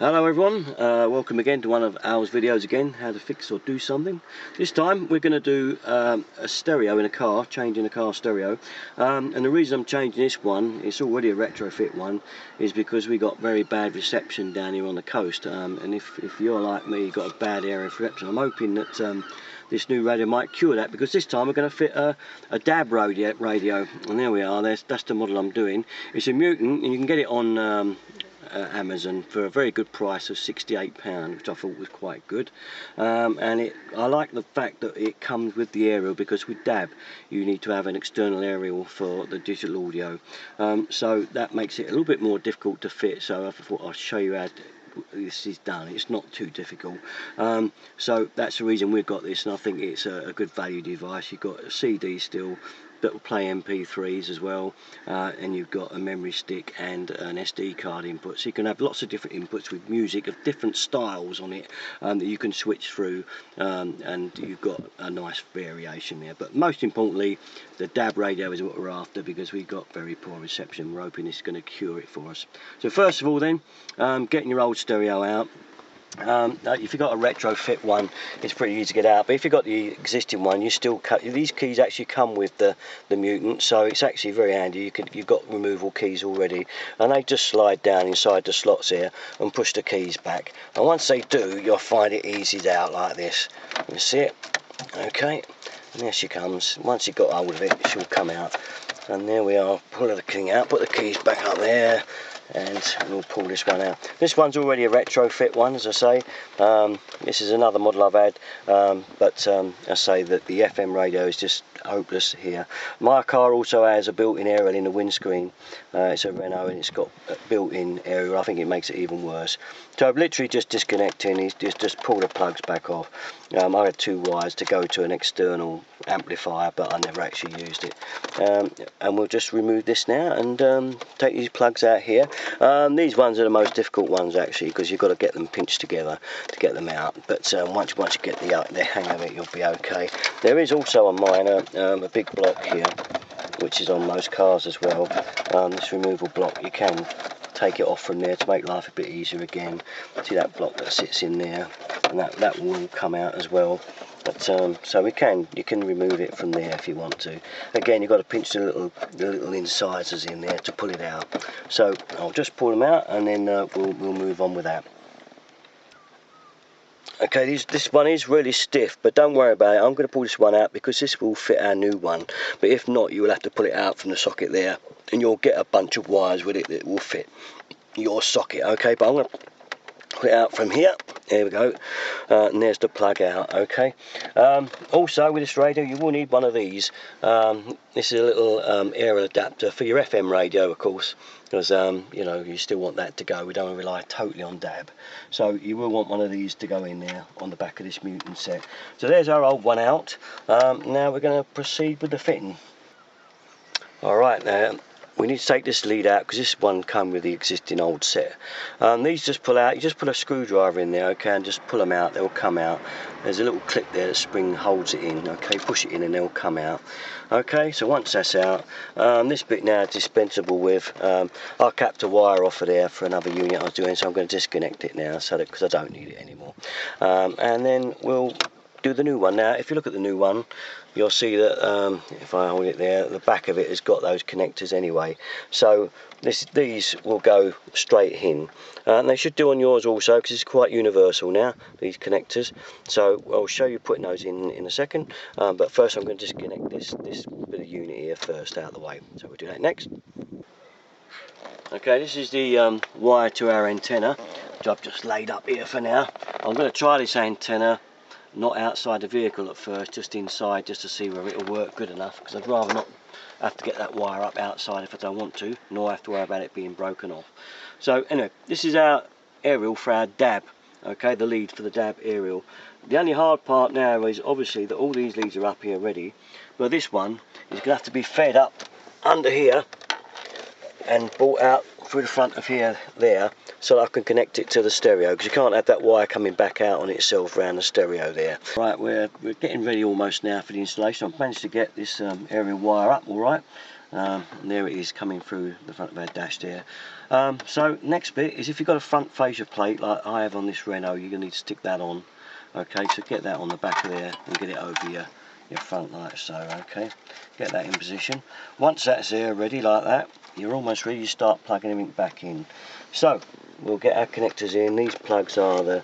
Hello everyone, welcome again to one of Al's videos again, how to fix or do something. This time we're going to do a stereo in a car, changing a car stereo. And the reason I'm changing this one, it's already a retrofit one, is because we got very bad reception down here on the coast. And if you're like me, you've got a bad area of reception, I'm hoping that this new radio might cure that, because this time we're going to fit a DAB radio. And there we are, that's the model I'm doing. It's a Mutant, and you can get it on Amazon for a very good price of £68, which I thought was quite good. And I like the fact that it comes with the aerial, because with DAB you need to have an external aerial for the digital audio, so that makes it a little bit more difficult to fit. So I thought I'll show you how this is done. It's not too difficult, so that's the reason we've got this, and I think it's a good value device. You've got a CD still that will play MP3s as well, and you've got a memory stick and an SD card input, so you can have lots of different inputs with music of different styles on it, that you can switch through, and you've got a nice variation there. But most importantly, the DAB radio is what we're after, because we've got very poor reception. We're hoping this is going to cure it for us. So first of all then, getting your old stereo out. If you've got a retrofit one, it's pretty easy to get out, but if you've got the existing one, you still cut. These keys actually come with the Mutant, so it's actually very handy. You've got removal keys already, and they just slide down inside the slots here and push the keys back, and once they do, you'll find it eases out like this. You see it? Okay, and there she comes. Once you've got hold of it, she'll come out, and there we are. Pull the thing out, put the keys back up there, and we'll pull this one out. This one's already a retrofit one, as I say. This is another model I've had, but I say that the FM radio is just hopeless here. My car also has a built-in aerial in the windscreen. It's a Renault, and it's got a built-in aerial. I think it makes it even worse. So I've literally just disconnecting, just pull the plugs back off. I had two wires to go to an external amplifier, but I never actually used it. And we'll just remove this now and take these plugs out here. These ones are the most difficult ones actually, because you've got to get them pinched together to get them out. But once you get the hang of it, you'll be okay. There is also a minor, a big block here, which is on most cars as well. This removal block, you can take it off from there to make life a bit easier again. See that block that sits in there, and that will come out as well. But so you can remove it from there if you want to. Again, you've got to pinch the little incisors in there to pull it out. So I'll just pull them out, and then we'll move on with that. Okay, this one is really stiff, but don't worry about it. I'm going to pull this one out because this will fit our new one. But if not, you will have to pull it out from the socket there, and you'll get a bunch of wires with it that will fit your socket. Okay, but I'm going to pull it out from here. There we go, and there's the plug out. Okay. Also with this radio, you will need one of these. This is a little aerial adapter for your FM radio, of course, because you know, you still want that to go. We don't want to rely totally on DAB, so you will want one of these to go in there on the back of this Mutant set. So there's our old one out. Now we're going to proceed with the fitting. All right, now we need to take this lead out, because this one come with the existing old set. These just pull out. You just put a screwdriver in there, okay, and just pull them out. They'll come out. There's a little clip there, the spring holds it in. Okay, push it in and they'll come out. Okay, so once that's out, this bit now is dispensable with. I capped a wire off of there for another unit I was doing, so I'm going to disconnect it now, so that, because I don't need it anymore. And then we'll do the new one. Now if you look at the new one, you'll see that if I hold it there, the back of it has got those connectors anyway, so these will go straight in, and they should do on yours also, because it's quite universal now, these connectors. So I'll show you putting those in a second, but first I'm going to disconnect this bit of unit here first out of the way, so we'll do that next. Okay, this is the wire to our antenna, which I've just laid up here for now. I'm going to try this antenna not outside the vehicle at first, just inside, just to see whether it'll work good enough, because I'd rather not have to get that wire up outside if I don't want to, nor have to worry about it being broken off. So anyway, this is our aerial for our DAB, okay, the lead for the DAB aerial. The only hard part now is obviously that all these leads are up here ready, but this one is going to have to be fed up under here and brought out through the front of here there, so that I can connect it to the stereo, because you can't have that wire coming back out on itself around the stereo there. Right, we're getting ready almost now for the installation. I've managed to get this aerial wire up all right. And there it is coming through the front of our dash there. So next bit is if you've got a front fascia plate like I have on this Renault, you're going to need to stick that on. Okay, so get that on the back of there and get it over your front like so. Okay, get that in position. Once that's there ready like that, you're almost ready to start plugging everything back in. So we'll get our connectors in. These plugs are the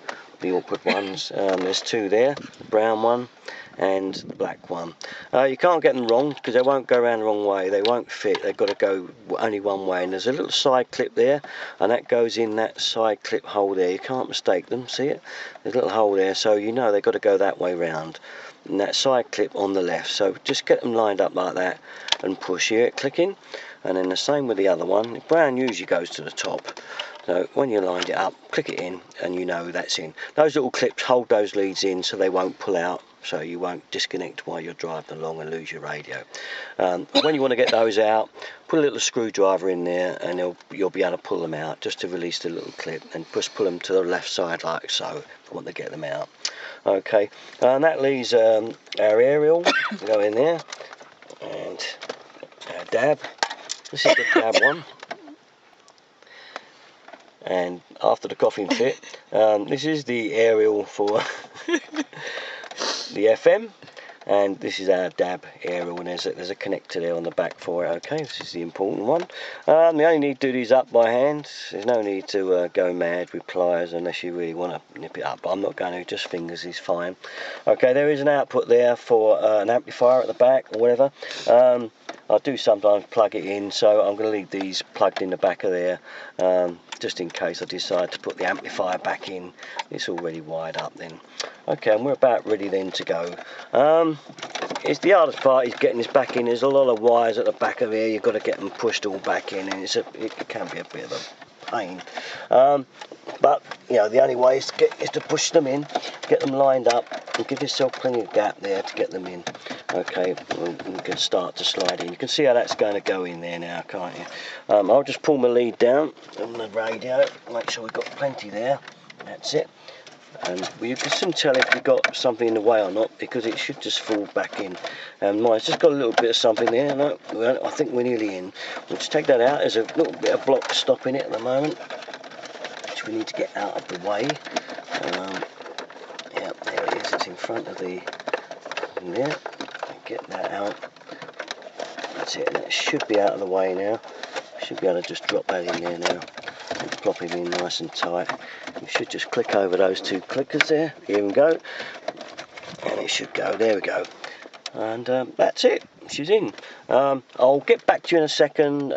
awkward ones. There's two there, the brown one and the black one. You can't get them wrong because they won't go around the wrong way. They won't fit. They've got to go only one way. And there's a little side clip there, and that goes in that side clip hole there. You can't mistake them. See it? There's a little hole there, so you know they've got to go that way round. And that side clip on the left. So just get them lined up like that and push. Hear it clicking? And then the same with the other one. The brown usually goes to the top. So when you lined it up, click it in and you know that's in. Those little clips hold those leads in so they won't pull out, so you won't disconnect while you're driving along and lose your radio. When you want to get those out, put a little screwdriver in there and you'll be able to pull them out just to release the little clip, and just pull them to the left side like so if you want to get them out. Okay, and that leaves our aerial to go in there, and our dab. This is the dab one. And after the coughing fit, this is the aerial for the FM, and this is our DAB aerial, and there's a connector there on the back for it. Okay, this is the important one. You only need to do these up by hand. There's no need to go mad with pliers unless you really want to nip it up, but I'm not going to, just fingers is fine. Okay, there is an output there for an amplifier at the back or whatever. I do sometimes plug it in, so I'm going to leave these plugged in the back of there, just in case I decide to put the amplifier back in. It's already wired up then. Okay, and we're about ready then to go. It's the hardest part is getting this back in. There's a lot of wires at the back of here. You've got to get them pushed all back in, and it can be a bit of a pain. But you know, the only way is to push them in, get them lined up, and give yourself plenty of gap there to get them in. Okay, we can start to slide in. You can see how that's going to go in there now, can't you? I'll just pull my lead down on the radio, make sure we've got plenty there. That's it. And you can soon tell if you've got something in the way or not, because it should just fall back in. And mine's just got a little bit of something there. No, I think we're nearly in. We'll just take that out. There's a little bit of block stopping it at the moment, which we need to get out of the way. Yeah, there it is. It's in front of the there. Get that out. That's it. That should be out of the way now. Should be able to just drop that in there now and plop it in nice and tight. You should just click over those two clickers there. Here we go. And it should go. There we go. And that's it. She's in. I'll get back to you in a second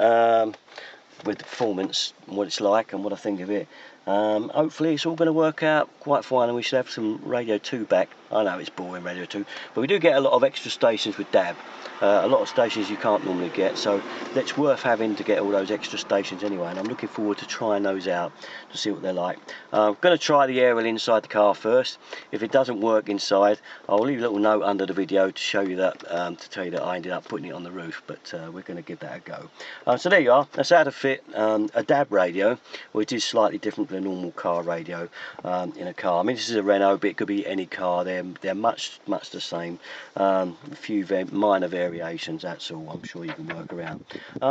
with the performance, what it's like and what I think of it. Hopefully it's all going to work out quite fine, and we should have some Radio 2 back. I know it's boring, Radio 2, but we do get a lot of extra stations with DAB. A lot of stations you can't normally get, so it's worth having to get all those extra stations anyway, and I'm looking forward to trying those out to see what they're like. I'm going to try the aerial inside the car first. If it doesn't work inside, I'll leave a little note under the video to show you that, to tell you that I ended up putting it on the roof, but we're going to give that a go. So there you are. That's how to fit a DAB radio, which is slightly different than a normal car radio in a car. I mean, this is a Renault, but it could be any car. They're much the same. A few minor variations, that's all. I'm sure you can work around.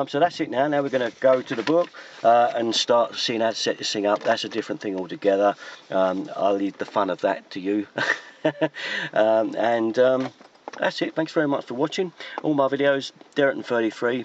So that's it now. Now we're going to go to the book and start seeing how to set this thing up. That's a different thing altogether. I'll leave the fun of that to you. That's it. Thanks very much for watching all my videos. Derrickton33.